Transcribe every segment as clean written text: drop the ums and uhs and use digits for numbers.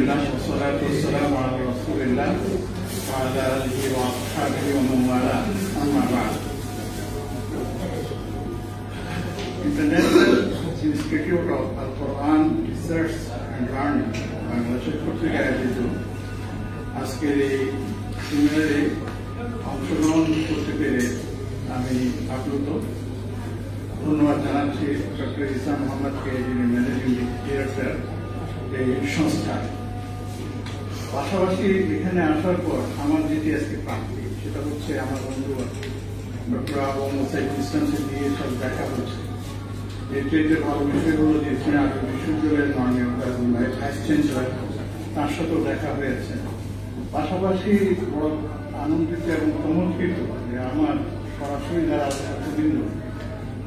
আলহামদুলিল্লাহ والصلاة والسلام على رسول الله وعلى آله وأصحابه ومن والاه أما بعد. International Institute of Al-Quran Research and Learning বাংলাদেশের কর্তৃক আয়োজিত আজকের এই সেমিনারে অংশগ্রহণ করতে পেরে আমি আপ্লুত। ধন্যবাদ জানাচ্ছি ডক্টর ইসলাম মোহাম্মদকে, যিনি ম্যানেজিং ডিরেক্টর এই সংস্থা। পাশাপাশি এখানে আসার পর আমার যেটি আজকে প্রাপ্তি, সেটা হচ্ছে আমার বন্ধু ডক্টর আবু সাইফুল ইসলামকে দিয়ে সব দেখা হচ্ছে। এর চেয়ে ভালো বিষয় হলো যে বিশ্ববিদ্যালয়ের মাননীয় ভাইস চ্যান্সেলর, তার সাথেও দেখা হয়েছে। পাশাপাশি বড় আনন্দিত এবং চমৎকৃত যে আমার সরাসরি যারা ছাত্রবৃন্দ,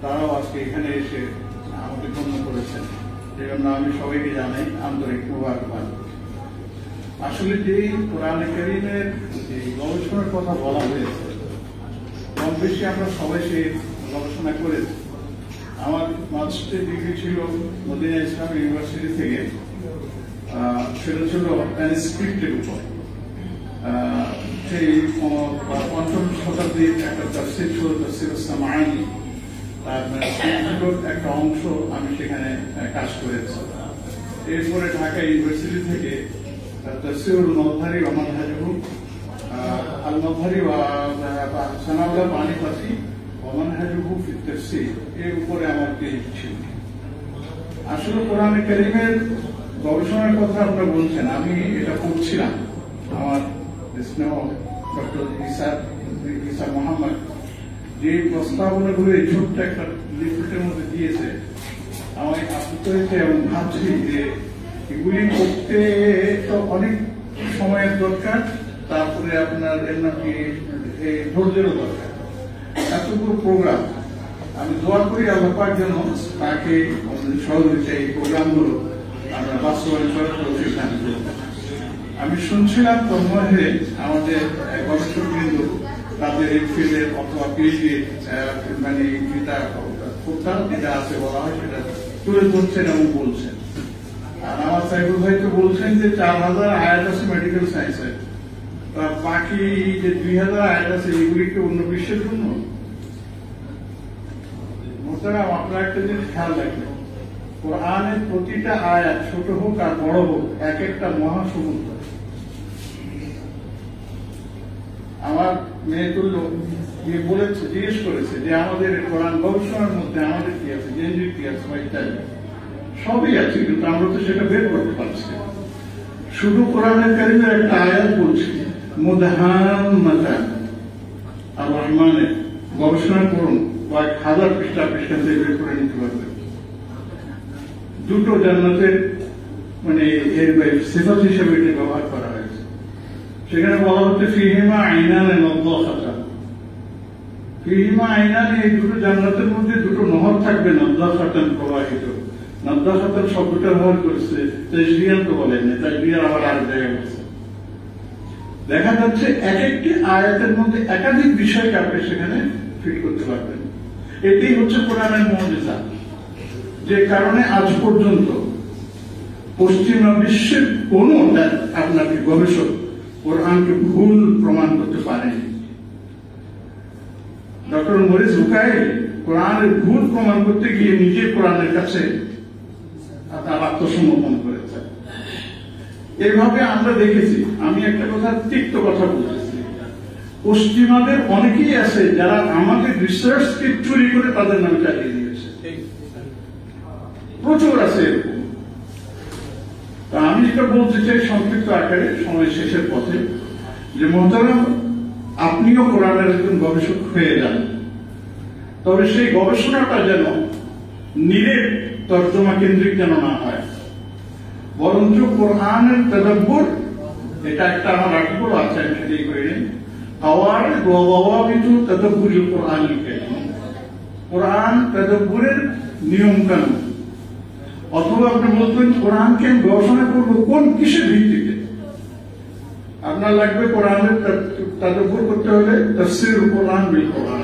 তারাও আজকে এখানে এসে আমাদের গণ্য করেছেন। সেই জন্য আমি সবাইকে জানাই আন্তরিক মোবারকবাদ। আসলে যে কোরআনে কারীমের যে গবেষণার কথা বলা হয়েছে, কম বেশি আমরা সবাই সেই গবেষণা করেছি। আমার মাস্টার ডিগ্রি ছিল মদিনা ইসলাম ইউনিভার্সিটি থেকে, সেটা ছিল ট্রান্সক্রিপ্টের উপর। সেই পঞ্চম শতাব্দীর একটা তাফসীর ছিল তাফসীর সামাঈ, তার একটা অংশ আমি সেখানে কাজ করেছি। এরপরে ঢাকা ইউনিভার্সিটি থেকে তাফসীরুল নবহারী ওয়া মানহাজুহু আল নবহারী ওয়া সানাউল্লাহ পানিপতি ওয়া মানহাজুহু ফি তাফসীর, এর উপরে আমার পিএইচডি ছিল। আসলে কোরআনে কারীমের গবেষণার কথা আপনারা বলছেন, আমি এটা পড়ছিলাম। আমার স্নেহ ডক্টর ঈসা মোহাম্মদ যে প্রস্তাবনাগুলো এই ছোট্ট একটা লিফলেটের মধ্যে দিয়েছে, আমাকে আপ্লুত হয়েছে এবং ভাবছি যে এগুলি করতে তো অনেক সময়ের দরকার, তারপরে আপনার এর নাকি ধৈর্যেরও দরকার। এতগুলো প্রোগ্রাম, আমি দোয়া করি আল্লাহ পাক যেন তাকে সহযোগিতা এই প্রোগ্রামগুলো আমরা বাস্তবায়ন করার তৌফিক দান করুন। আমি শুনছিলাম তন্ময়ে আমাদের গবেষকবৃন্দ তাদের এই ফিল্ডের অথবা পিএইচডি মানে যেটা আছে বলা হয় সেটা তুলে ধরছেন এবং বলছেন। আর আমার সাইফুল ভাই তো বলছেন যে 4000 আয়াত আছে মেডিকেল সায়েন্সের, বাকি যে 2000 আয়াত আছে এগুলিকে অন্য বিশ্বের জন্য। মোতারাম, আপনারা একটা জিনিস খেয়াল রাখবেন, কোরআনের প্রতিটা আয়াত ছোট হোক আর বড় হোক এক একটা মহাসমুদ্র। আমার মেয়ে তুল্য বলেছে, জিজ্ঞেস করেছে যে আমাদের কোরআন গবেষণার মধ্যে আমাদের কি আছে, জেনজির কি আছে বা ইত্যাদি সবই আছে, কিন্তু আমরা তো সেটা বের করতে পারছি না। শুধু কোরআনের কারীমের একটা আয়াত বলছি, মুদহাম্মাতান, আর রহমানের গবেষণা করুন, কয়েক হাজার পৃষ্ঠা থেকে বের করে নিতে পারবেন। দুটো জান্নাতের মানে এর সিফাত হিসেবে এটা ব্যবহার করা হয়েছে। সেখানে বলা হচ্ছে ফিহিমা আইনান নাযযাখাতান, ফিহিমা আইনান, এই দুটো জান্নাতের মধ্যে দুটো নহর থাকবে, নাযযাখাতান প্রবাহিত। নাযযাখাতান শব্দটা ব্যবহার করেছে, তাজরিয়ান তো বলেন না, তাজরিয়া আবার আর জায়গায় বলছে। দেখা যাচ্ছে এক একটি আয়াতের মধ্যে একাধিক বিষয়কে আপনি সেখানে ফিট করতে পারবেন। এটাই হচ্ছে কোরআনের মুজিজা, যে কারণে আজ পর্যন্ত পশ্চিমা বিশ্বের কোন আপনাকে গবেষক কোরআনকে ভুল প্রমাণ করতে পারেনি। ডক্টর মরিস বুকাইল কোরআনের ভুল প্রমাণ করতে গিয়ে নিজে কোরআনের কাছে তার আত্মসমর্পণ করেছে। এইভাবে আমরা দেখেছি। আমি একটা কথা, তিক্ত কথা বলতেছি, পশ্চিমাদের অনেকেই আছে যারা আমাদের রিসার্চকে চুরি করে তাদের নামে চালিয়ে দিয়েছে, প্রচুর আছে এরকম। আমি যেটা বলতে চাই সংক্ষিপ্ত আকারে সময় শেষের পথে, যে মোহতারাম, আপনিও কোরআনের একজন গবেষক হয়ে যান, তবে সেই গবেষণাটা যেন নিরেট তর্জমা কেন্দ্রিক যেন না হয়, বরঞ্চ কোরআনের তাদাব্বুর, এটা একটা আমার আর্টিকেল আছে, আমি সেটাই করে নিই, কাওয়াইদ ওয়া দাওয়াবিত তাদাব্বুরিল কোরআনিল কারীম, কোরআন তাদাব্বুরের নিয়ম কানুন। অথবা আপনি বলবেন কোরআনকে আমি গবেষণা করবো কোন কিসের ভিত্তিতে, আপনার লাগবে কোরআনের তাদাব্বুর করতে হলে তাফসীরুল কোরআন বিল কোরআন,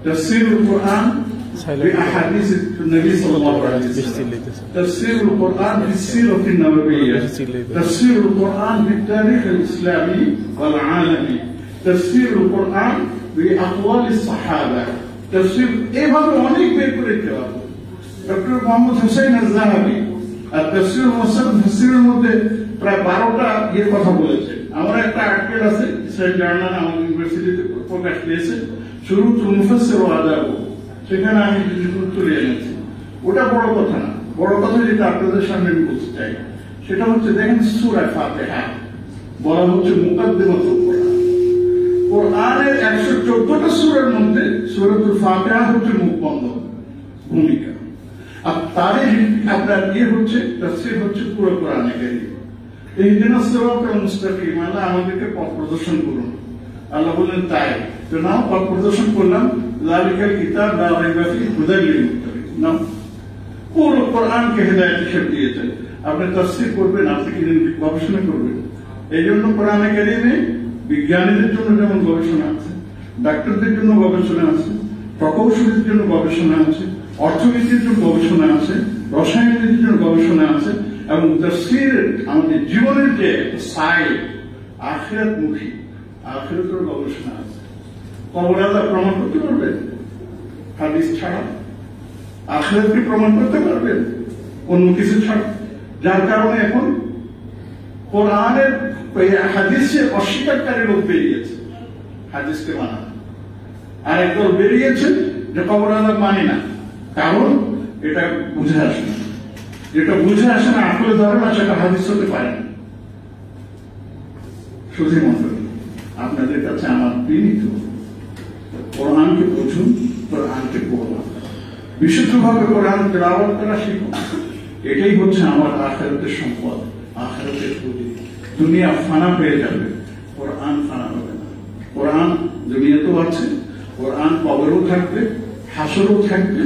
তাফসীরুল কোরআন بأحاديث النبي صلى الله عليه وسلم تفسير القرآن في السيرة النبوية تفسير القرآن بالتاريخ الإسلامي والعالمي تفسير القرآن بأقوال الصحابة تفسير এভাবে অনেক বের করে দেওয়া ডক্টর মোহাম্মদ হোসেন আল-জাহাবি আর তফসির মুফাসসিরের মধ্যে প্রায় 12টা এর কথা বলেছেন আমার একটা আর্টিকেল আছে ইসরায়েল জার্নাল আমাদের ইউনিভার্সিটিতে প্রকাশ পেয়েছে শুরুতুল মুফাসসির ওয়া আদাবু সেখানে আমি কিছু তুলে এনেছি ওটা বড় কথা না বড় কথা যেটা আপনাদের সামনে আমি বলতে চাই সেটা হচ্ছে দেখেন সূরা ফাতিহা বলা হচ্ছে মুকাদ্দিমাতুল কোরআন কোরআনের 114টা সূরার মধ্যে সূরাতুল ফাতিহা হচ্ছে মুখবন্ধ ভূমিকা আর তারই আপনার হচ্ছে তাফসীর হচ্ছে পুরো কোরআনে কারীম ইহদিনাস সিরাতাল মুস্তাকিম আল্লাহ আমাদেরকে পথ প্রদর্শন করুন আল্লাহ বলেন তাই তো নাও পথ প্রদর্শন করলাম যালিকাল কিতাব লা রাইবা ফীহি হুদাল লিল মুত্তাকিন নাও পুরো কোরআনকে হেদায়েত হিসেবে দিয়েছেন আপনি তাফসীর করবেন আপনি কি গবেষণা করবেন এই জন্য কোরআনে কারীমে বিজ্ঞানীদের জন্য যেমন গবেষণা আছে ডাক্তারদের জন্য গবেষণা আছে প্রকৌশলীদের জন্য গবেষণা আছে অর্থনীতির জন্য গবেষণা আছে রসায়নের জন্য গবেষণা আছে এবং তাফসীরের আমাদের জীবনের যে সাইড আখিরাতমুখী আখিরাতের গবেষণা আছে কবর আযাব প্রমাণ করতে পারবেন হাদিস ছাড়া আখিরাতকে প্রমাণ করতে পারবেন অন্য কিছু ছাড়া যার কারণে এখন কোরআনের হাদিসে অস্বীকারী লোক বেরিয়েছে হাদিসকে মানা আর একদল বেরিয়েছে যে কবর আযাব মানি না কারণ এটা বুঝে আসে না যেটা বুঝে আসে না আসলে ধরে না সেটা হাদিস হতে পারে না সুধী মণ্ডলী আপনাদের কাছে আমার বিনীত কোরআনকে বুঝুন কোরআনকে পড়ুন বিশুদ্ধভাবে কোরআন তেলাওয়াত করা শিখুন এটাই হচ্ছে আমার আখিরাতের সম্পদ আখিরাতের পুঁজি দুনিয়া ফানা পেয়ে যাবে কোরআন ফানা হবে না কোরআন দুনিয়াতেও আছে কোরআন কবরেও থাকবে হাসরেও থাকবে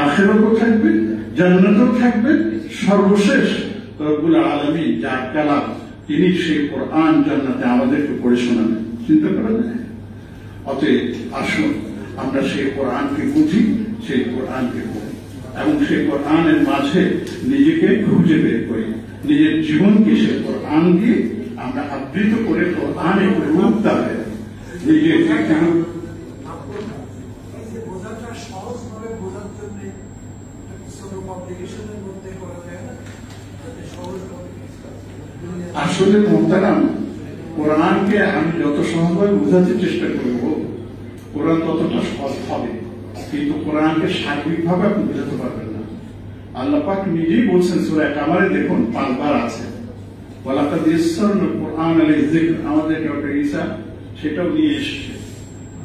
আখিরাতেও থাকবে জান্নাতেও থাকবে সর্বশেষ রব্বুল আলামিন যার কালাম তিনি সেই কোরআন জান্নাতে আমাদেরকে পড়ে শোনাবেন চিন্তা করা যায় অতএব আসুন আমরা সেই কোরআনকে বুঝি সেই কোরআনকে পড়ি এবং সেই কোরআনের মাঝে নিজেকে খুঁজে বের করি নিজের জীবনকে সেই কোরআন দিয়ে আমরা আবৃত করে কোরআনে রূপ দেবে নিজের আসলে মোহতারাম কোরআনকে আমি যত সহজভাবে বোঝাতে চেষ্টা করব কোরআন ততটা সহজ হবে কিন্তু কোরআনকে সার্বিকভাবে আপনি বোঝাতে পারবেন না আল্লাহ পাক নিজেই বলছেন সূরা কামারে দেখুন 5 বার আছে ওয়ালাকাদ ইয়াসসারনা কোরআন লিযিকর আমাদের ডক্টর ঈসা সেটাও নিয়ে এসেছে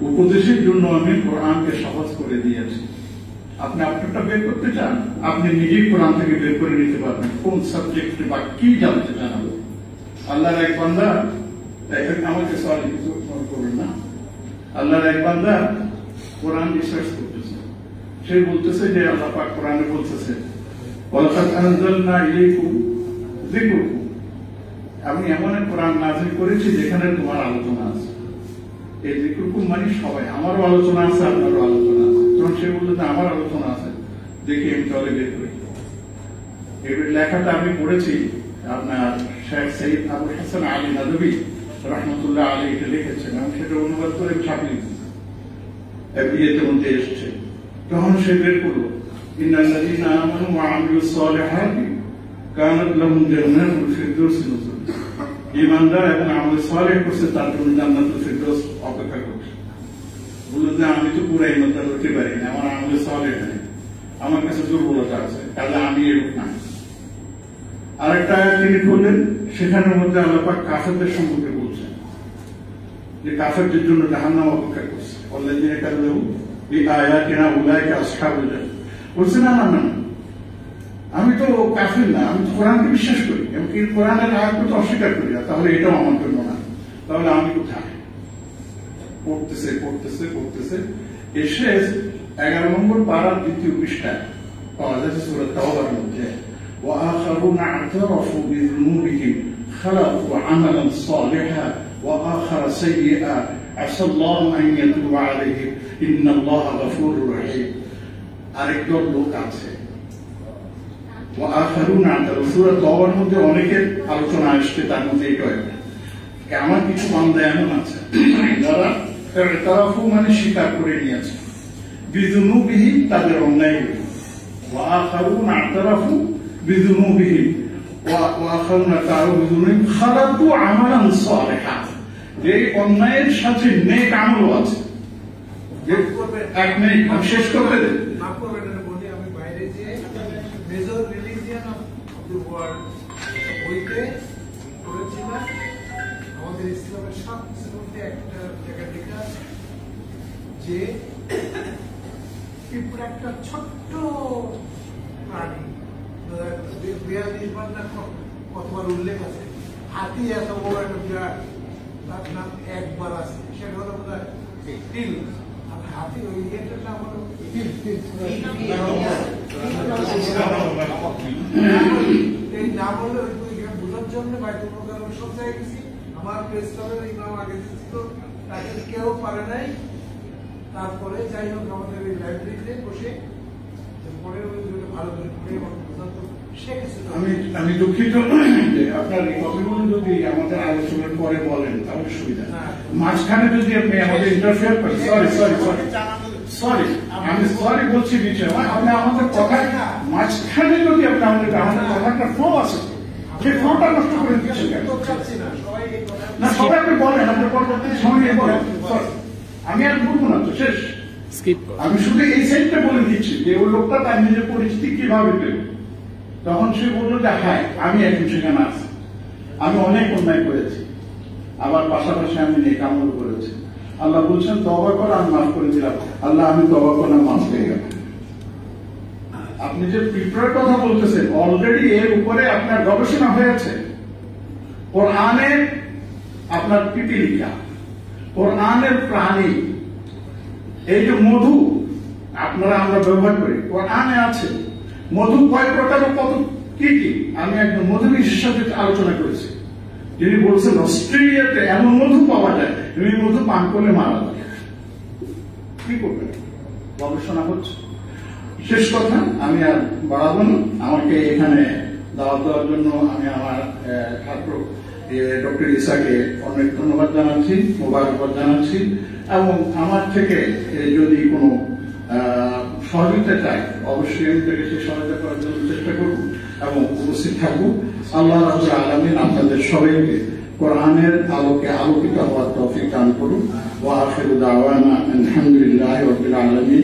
উপদেশের জন্য আমি কোরআনকে সহজ করে দিয়েছি আপনি আপনারটা বের করতে চান আপনি নিজেই কোরআন থেকে বের করে নিতে পারবেন কোন সাবজেক্টে বা কি জানতে চান আল্লাহর এক বান্দা আমাকে সরি কিছু মনে করবেন না আল্লাহর এক বান্দা কোরআন রিসার্চ করতেছে সে বলতেছে যে আল্লাহ পাক কোরআনে বলতেছে ওয়ালাকাদ আনজালনা ইলাইকুম যিকরকুম আমি এমন এক কোরআন নাযিল করেছি যেখানে তোমার আলোচনা আছে এই যিকরকুম মানে সবাই আমারও আলোচনা আছে আপনারও আলোচনা আছে তখন সে বলল যে আমার আলোচনা আছে দেখি আমি চলে বের করি এই লেখাটা আমি পড়েছি আপনার শেখ সৈয়দ আবুল হাসান আলী নাদবী রহমতুল্লাহ আলী এটা লিখেছেন এবং সেটা অনুবাদ করে ছাপিয়ে বিয়েতে মধ্যে এসছে তখন সে বের করলো ইন্নাল্লাযীনা আমানু ওয়া আমিলুস সালিহাতি কানাত লাহুম জান্নাতুল ফিরদাউস নুজুলা ঈমানদার এবং আমল সালেহ করছে তার জন্য জান্নাতুল ফিরদাউস অপেক্ষা করছে বলল যে আমি তো পুরো ঈমানদার হতে পারি না আমার আমল সালেহ নেই আমার কাছে দুর্বলতা আছে তাহলে আমি এরকম না আরেকটা আয়াত তিনি বললেন সেখানের মধ্যে আল্লাহ পাক কাফেরদের সম্পর্কে বলছেন যে কাফেরদের জন্য জাহান্নাম অপেক্ষা করছে আল্লাযীনা কাযযাবু বিআয়াতিনা উলাইকা আসহাবুল জান্নাহ বলছেন না না না আমি তো কাফের না আমি কোরআনকে বিশ্বাস করি এবং এই কোরআনের আয়াতকে অস্বীকার করি না তাহলে এটাও আমার জন্য না তাহলে আমি কোথায় পড়তেছে পড়তেছে পড়তেছে এসে 11 নম্বর পারার দ্বিতীয় পৃষ্ঠায় পাওয়া যাচ্ছে সূরা তাওবার মধ্যে وآخرون اعترفوا بذنوبهم خلقوا عملا صالحا وآخر سيئا عسى الله أن يتوب عليهم إن الله غفور رحيم আরেকদল লোক আছে। সূরা তওবার মধ্যে অনেকের আলোচনা আসছে, তার মধ্যে এটা আমার কিছু বান্দা এমন আছে যারা তারাফু মানে স্বীকার করে নিয়েছে, বিযুনুবিহিম তাদের অন্যায়গুলো, ওয়া আখারুন আতারাফু বিযুনুবিহিম ওয়া আখারুন তারাফু বিযুনুবিহিম খালাতু আমালান সালিহা, যে অন্যায়ের সাথে নেক আমলও আছে। এক মিনিট আমি শেষ করতে দেন। আমি বাইরে যে major religion of the world বইতে পড়েছিলাম, আমাদের ইসলামের সব কিছুর মধ্যে একটা জায়গা লেখা আছে যে পিঁপড়া একটা ছোট্ট প্রাণী, 42বার না কতবার উল্লেখ আছে। হাতি এত বড় একটা বিরাট, তার নাম একবার আছে, সেটা হলো বোধ হয় তিল। আর হাতি ওই ইয়েটার নাম হলো এই নাম হলো বোঝার জন্য বাইতুল মুকাররম সব জায়গায় গেছি। আমার প্রেস ক্লাবের এই নাম আগে দিচ্ছিল, তাকে কেউ পারে নাই। তারপরে যাই হোক আমাদের এই লাইব্রেরিতে বসে পরে ভালো করে পড়ে এবং বোঝাতো শিখেছিল। আমি দুঃখিত যে আপনার এই কথাগুলো যদি আমাদের আলোচনার পরে বলেন তাহলে সুবিধা। মাঝখানে যদি আপনি আমাদের ইন্টারফেয়ার করেন, সরি আমি সরি বলছি বিষয়, আপনি আমাদের কথা মাঝখানে যদি আপনি আমাদের কথাটা ফ্লো আছে, সেই ফ্লোটা নষ্ট করে দিচ্ছেন কেন? না সবাই আপনি বলেন, আপনি পরবর্তী সময় বলেন। আমি আর বলবো না তো, শেষ। আমি শুধু এই সাইডটা বলে দিচ্ছি যে ওই লোকটা তার নিজের পরিস্থিতি কিভাবে পেল। তখন সে বললো যে হ্যাঁ আমি এখন সেখানে আছি, আমি অনেক অন্যায় করেছি, আবার পাশাপাশি আমি নেক আমল করেছি। আল্লাহ বলছেন তওবা করো, আমি মাফ করে দিলাম। আল্লাহ আমি তওবা করলাম, মাফ হয়ে গেল। আপনি যে পিঁপড়ার কথা বলতেছেন, অলরেডি এর উপরে আপনার গবেষণা হয়েছে। কোরআনের আপনার পিপিলিকা, কোরআনের প্রাণী, এই যে মধু আপনারা আমরা ব্যবহার করি, কোরআনে আছে মধু কয় প্রকার ও কত কি কি। আমি একজন মধু বিশেষজ্ঞের সাথে আলোচনা করেছি, যিনি বলছেন অস্ট্রেলিয়াতে এমন মধু পাওয়া যায়, এই মধু পান করলে মারা যায়। কি করবেন? গবেষণা হচ্ছে। শেষ কথা, আমি আর বাড়াবো না। আমাকে এখানে দাওয়াত দেওয়ার জন্য আমি আমার ছাত্র ডক্টর ইসাকে অনেক ধন্যবাদ জানাচ্ছি, মোবারকবাদ জানাচ্ছি, এবং আমার থেকে যদি কোনো সহযোগিতা চাই অবশ্যই আমি তাকে সেই সহায়তা করার জন্য চেষ্টা করব এবং উপস্থিত থাকবো। আল্লাহ রাব্বুল আলামিন আপনাদের সবাইকে কোরআনের আলোকে আলোকিত হওয়ার তৌফিক দান করুন। ওয়া আখিরু দাওয়ানা আলহামদুলিল্লাহি রাব্বিল আলামিন।